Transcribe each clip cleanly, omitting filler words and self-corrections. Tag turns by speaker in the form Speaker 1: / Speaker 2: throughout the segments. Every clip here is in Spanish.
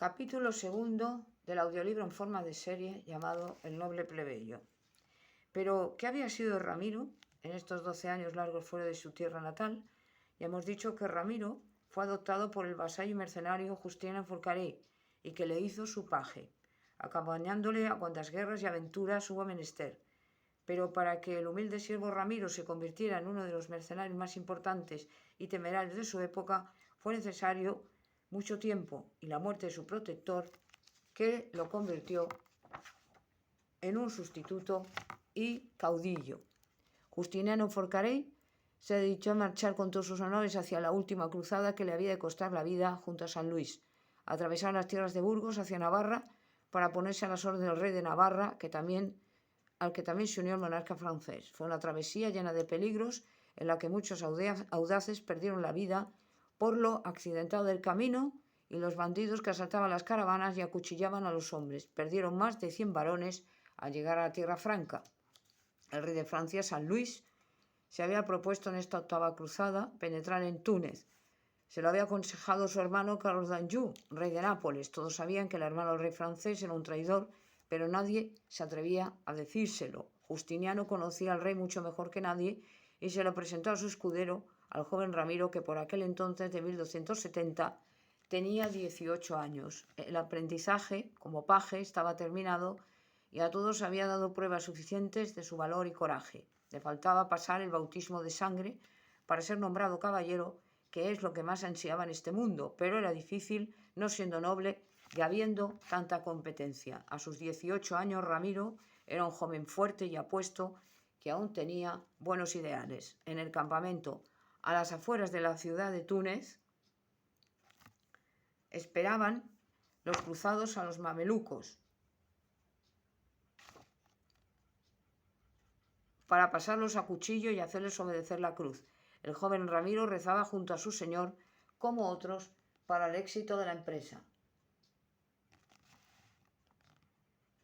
Speaker 1: Capítulo segundo del audiolibro en forma de serie llamado El noble plebeyo. Pero, ¿qué había sido de Ramiro en estos 12 años largos fuera de su tierra natal? Ya hemos dicho que Ramiro fue adoptado por el vasallo y mercenario Justiniano Forcadell y que le hizo su paje, acompañándole a cuantas guerras y aventuras hubo menester. Pero para que el humilde siervo Ramiro se convirtiera en uno de los mercenarios más importantes y temerarios de su época, fue necesario mucho tiempo y la muerte de su protector, que lo convirtió en un sustituto y caudillo. Justiniano Forcadell se dedicó a marchar con todos sus honores hacia la última cruzada que le había de costar la vida junto a San Luis, atravesar las tierras de Burgos hacia Navarra para ponerse a las órdenes del rey de Navarra, al que también se unió el monarca francés. Fue una travesía llena de peligros en la que muchos audaces perdieron la vida por lo accidentado del camino y los bandidos que asaltaban las caravanas y acuchillaban a los hombres. Perdieron más de 100 varones al llegar a la Tierra Franca. El rey de Francia, San Luis, se había propuesto en esta octava cruzada penetrar en Túnez. Se lo había aconsejado su hermano Carlos d'Anjou, rey de Nápoles. Todos sabían que el hermano del rey francés era un traidor, pero nadie se atrevía a decírselo. Justiniano conocía al rey mucho mejor que nadie y se lo presentó a su escudero, al joven Ramiro, que por aquel entonces, de 1270, tenía 18 años. El aprendizaje como paje estaba terminado y a todos había dado pruebas suficientes de su valor y coraje. Le faltaba pasar el bautismo de sangre para ser nombrado caballero, que es lo que más ansiaba en este mundo, pero era difícil, no siendo noble y habiendo tanta competencia. A sus 18 años, Ramiro era un joven fuerte y apuesto que aún tenía buenos ideales. En el campamento, a las afueras de la ciudad de Túnez, esperaban los cruzados a los mamelucos para pasarlos a cuchillo y hacerles obedecer la cruz. El joven Ramiro rezaba junto a su señor, como otros, para el éxito de la empresa.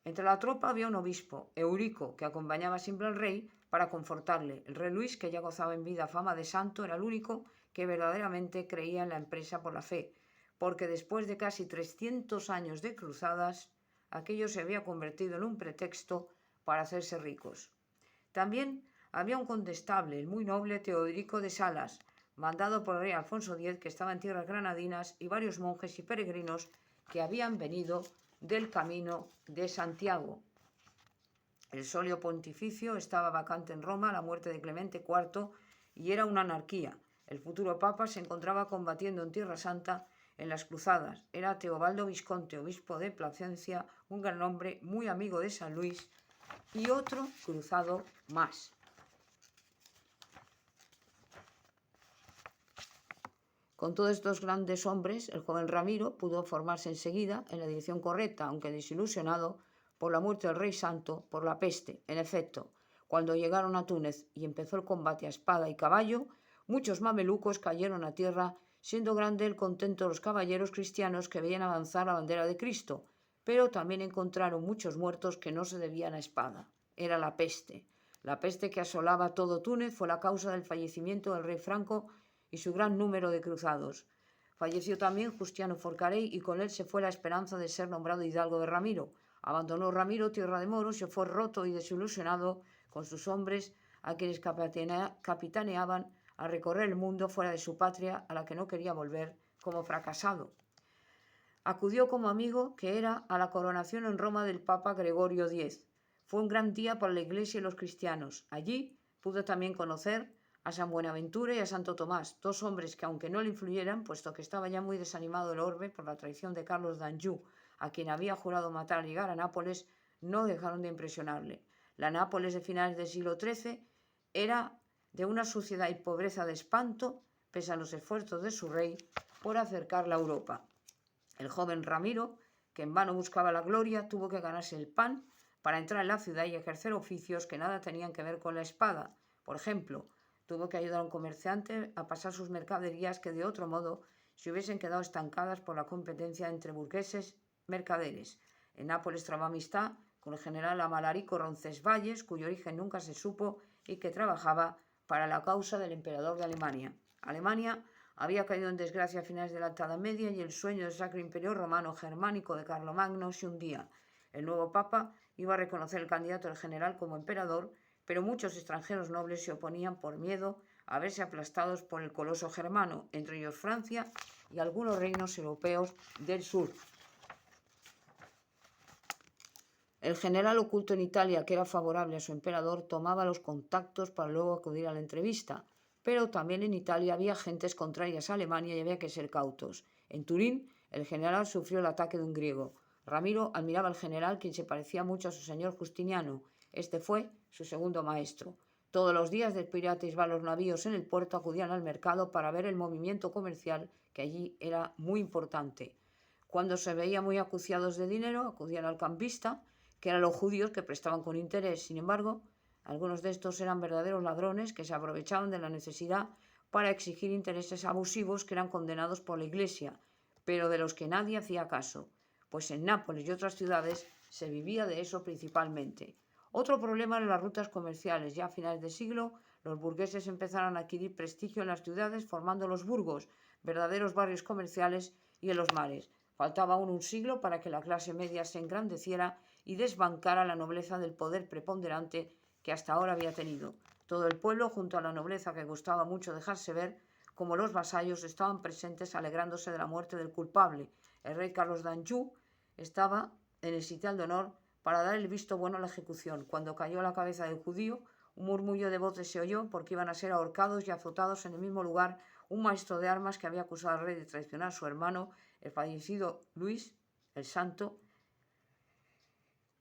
Speaker 1: Entre la tropa había un obispo, Eurico, que acompañaba siempre al rey para confortarle. El rey Luis, que ya gozaba en vida fama de santo, era el único que verdaderamente creía en la empresa por la fe, porque después de casi 300 años de cruzadas, aquello se había convertido en un pretexto para hacerse ricos. También había un condestable, el muy noble Teodorico de Salas, mandado por el rey Alfonso X, que estaba en tierras granadinas, y varios monjes y peregrinos que habían venido del camino de Santiago. El solio pontificio estaba vacante en Roma a la muerte de Clemente IV y era una anarquía. El futuro papa se encontraba combatiendo en Tierra Santa en las cruzadas. Era Teobaldo Visconti, obispo de Plasencia, un gran hombre, muy amigo de San Luis, y otro cruzado más. Con todos estos grandes hombres, el joven Ramiro pudo formarse enseguida en la dirección correcta, aunque desilusionado por la muerte del rey santo por la peste. En efecto, cuando llegaron a Túnez y empezó el combate a espada y caballo, muchos mamelucos cayeron a tierra, siendo grande el contento de los caballeros cristianos que veían avanzar la bandera de Cristo, pero también encontraron muchos muertos que no se debían a espada. Era la peste. La peste que asolaba todo Túnez fue la causa del fallecimiento del rey Franco y su gran número de cruzados. Falleció también Justiniano Forcadell y con él se fue la esperanza de ser nombrado hidalgo de Ramiro. Abandonó Ramiro tierra de moros, se fue roto y desilusionado con sus hombres, a quienes capitaneaban a recorrer el mundo fuera de su patria, a la que no quería volver, como fracasado. Acudió como amigo, que era, a la coronación en Roma del Papa Gregorio X. Fue un gran día para la Iglesia y los cristianos. Allí pudo también conocer a San Buenaventura y a Santo Tomás, dos hombres que, aunque no le influyeran, puesto que estaba ya muy desanimado el orbe por la traición de Carlos d'Anjou, a quien había jurado matar al llegar a Nápoles, no dejaron de impresionarle. La Nápoles de finales del siglo XIII era de una suciedad y pobreza de espanto, pese a los esfuerzos de su rey por acercarla a Europa. El joven Ramiro, que en vano buscaba la gloria, tuvo que ganarse el pan para entrar en la ciudad y ejercer oficios que nada tenían que ver con la espada. Por ejemplo, tuvo que ayudar a un comerciante a pasar sus mercaderías que de otro modo se hubiesen quedado estancadas por la competencia entre burgueses mercaderes. En Nápoles trabó amistad con el general Amalarico Roncesvalles, cuyo origen nunca se supo y que trabajaba para la causa del emperador de Alemania. Alemania Había caído en desgracia a finales de la Edad Media y el sueño del Sacro Imperio Romano Germánico de Carlomagno se hundía. El nuevo papa iba a reconocer el candidato del general como emperador, pero muchos extranjeros nobles se oponían por miedo a verse aplastados por el coloso germano, entre ellos Francia y algunos reinos europeos del sur. El general oculto en Italia, que era favorable a su emperador, tomaba los contactos para luego acudir a la entrevista. Pero también en Italia había gentes contrarias a Alemania y había que ser cautos. En Turín, el general sufrió el ataque de un griego. Ramiro admiraba al general, quien se parecía mucho a su señor Justiniano. Este fue su segundo maestro. Todos los días del pirata iban los navíos en el puerto, acudían al mercado para ver el movimiento comercial, que allí era muy importante. Cuando se veía muy acuciados de dinero, acudían al cambista, que eran los judíos que prestaban con interés. Sin embargo, algunos de estos eran verdaderos ladrones que se aprovechaban de la necesidad para exigir intereses abusivos que eran condenados por la Iglesia, pero de los que nadie hacía caso, pues en Nápoles y otras ciudades se vivía de eso principalmente. Otro problema eran las rutas comerciales. Ya a finales de siglo, los burgueses empezaron a adquirir prestigio en las ciudades, formando los burgos, verdaderos barrios comerciales, y en los mares. Faltaba aún un siglo para que la clase media se engrandeciera y desbancara la nobleza del poder preponderante que hasta ahora había tenido. Todo el pueblo, junto a la nobleza que gustaba mucho dejarse ver, como los vasallos, estaban presentes alegrándose de la muerte del culpable. El rey Carlos d'Anjou estaba en el sitial de honor para dar el visto bueno a la ejecución. Cuando cayó la cabeza del judío, un murmullo de voces se oyó porque iban a ser ahorcados y azotados en el mismo lugar un maestro de armas que había acusado al rey de traicionar a su hermano, el fallecido Luis el Santo,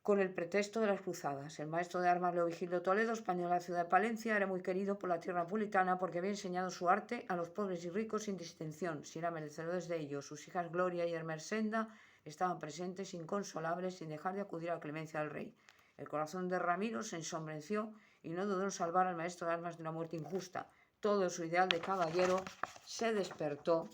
Speaker 1: con el pretexto de las cruzadas. El maestro de armas Leovigildo Toledo, español de la ciudad de Palencia, era muy querido por la tierra napolitana porque había enseñado su arte a los pobres y ricos sin distinción, si eran merecedores de ello. Sus hijas Gloria y Ermesenda estaban presentes, inconsolables, sin dejar de acudir a la clemencia del rey. El corazón de Ramiro se ensombreció y no dudó en salvar al maestro de armas de una muerte injusta. Todo su ideal de caballero se despertó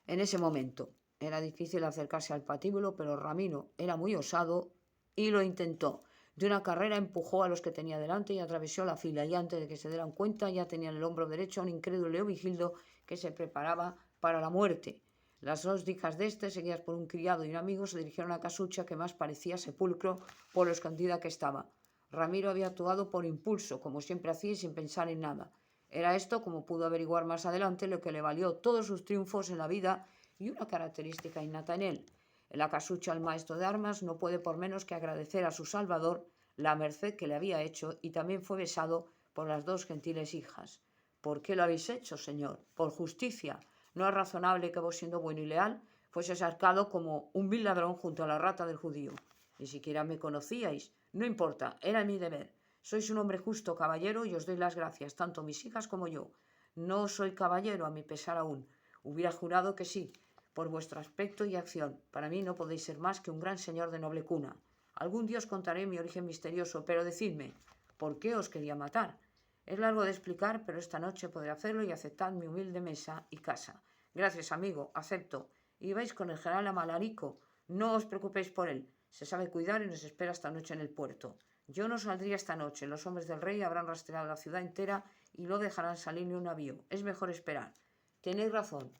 Speaker 1: en ese momento. Era difícil acercarse al patíbulo, pero Ramiro era muy osado y lo intentó. De una carrera empujó a los que tenía delante y atravesó la fila, y antes de que se dieran cuenta ya tenía en el hombro derecho a un incrédulo Leovigildo que se preparaba para la muerte. Las dos hijas de este, seguidas por un criado y un amigo, se dirigieron a la casucha, que más parecía sepulcro por lo escondida que estaba. Ramiro había actuado por impulso, como siempre hacía y sin pensar en nada. Era esto, como pudo averiguar más adelante, lo que le valió todos sus triunfos en la vida y una característica innata en él. En la casucha el maestro de armas no puede por menos que agradecer a su salvador la merced que le había hecho, y también fue besado por las dos gentiles hijas. ¿Por qué lo habéis hecho, señor? Por justicia. ¿No es razonable que vos, siendo bueno y leal, fuese sacado como un vil ladrón junto a la rata del judío? Ni siquiera me conocíais. No importa, era mi deber. Sois un hombre justo, caballero, y os doy las gracias, tanto mis hijas como yo. No soy caballero, a mi pesar aún. Hubiera jurado que sí, por vuestro aspecto y acción. Para mí no podéis ser más que un gran señor de noble cuna. Algún día os contaré mi origen misterioso, pero decidme, ¿por qué os quería matar? Es largo de explicar, pero esta noche podré hacerlo, y aceptad mi humilde mesa y casa. Gracias, amigo, acepto. Y vais con el general Amalarico. No os preocupéis por él. Se sabe cuidar y nos espera esta noche en el puerto. Yo no saldría esta noche. Los hombres del rey habrán rastreado la ciudad entera y no dejarán salir ni un navío. Es mejor esperar. Tenéis razón.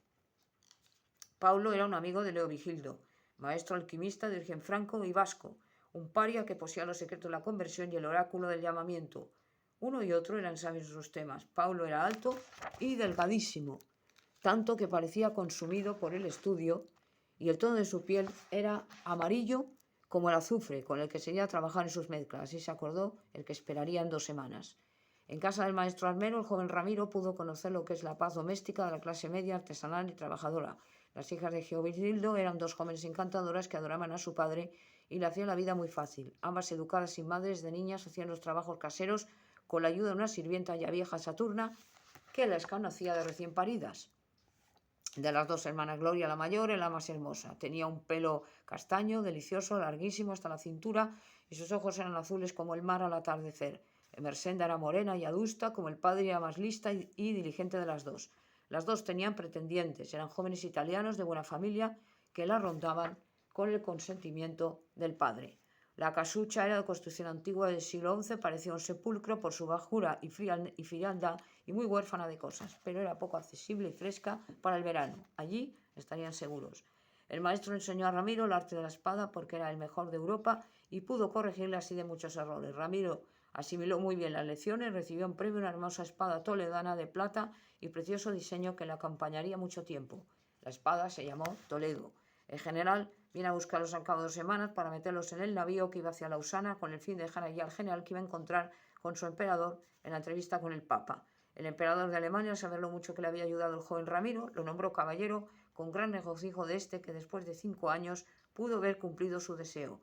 Speaker 1: Paulo era un amigo de Leovigildo, maestro alquimista de origen franco y vasco, un paria que poseía los secretos de la conversión y el oráculo del llamamiento. Uno y otro eran sabios en sus temas. Paulo era alto y delgadísimo, tanto que parecía consumido por el estudio, y el tono de su piel era amarillo como el azufre con el que se iba a trabajar en sus mezclas. Así se acordó el que esperaría en 2 semanas. En casa del maestro armero, el joven Ramiro pudo conocer lo que es la paz doméstica de la clase media, artesanal y trabajadora. Las hijas de Leovigildo eran 2 jóvenes encantadoras que adoraban a su padre y le hacían la vida muy fácil. Ambas, educadas sin madres de niñas, hacían los trabajos caseros con la ayuda de una sirvienta ya vieja saturna que las conocía de recién paridas. De las 2 hermanas, Gloria, la mayor, era la más hermosa. Tenía un pelo castaño, delicioso, larguísimo hasta la cintura, y sus ojos eran azules como el mar al atardecer. Ermesenda era morena y adusta, como el padre, era más lista y diligente de las 2. Las 2 tenían pretendientes, eran jóvenes italianos de buena familia que la rondaban con el consentimiento del padre. La casucha era de construcción antigua del siglo XI, parecía un sepulcro por su bajura y frialdad, y muy huérfana de cosas, pero era poco accesible y fresca para el verano. Allí estarían seguros. El maestro enseñó a Ramiro el arte de la espada porque era el mejor de Europa y pudo corregirle así de muchos errores. Ramiro asimiló muy bien las lecciones, recibió un premio, una hermosa espada toledana de plata y precioso diseño que le acompañaría mucho tiempo. La espada se llamó Toledo. El general viene a buscarlos al cabo de 2 semanas para meterlos en el navío que iba hacia Lausana con el fin de dejar allí al general que iba a encontrar con su emperador en la entrevista con el Papa. El emperador de Alemania, al saber lo mucho que le había ayudado el joven Ramiro, lo nombró caballero con gran regocijo de este que después de 5 años pudo ver cumplido su deseo.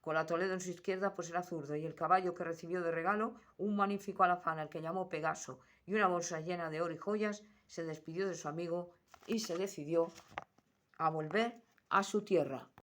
Speaker 1: Con la Toledo en su izquierda, pues era zurdo, y el caballo que recibió de regalo, un magnífico alazán al que llamó Pegaso, y una bolsa llena de oro y joyas, se despidió de su amigo y se decidió a volver a su tierra.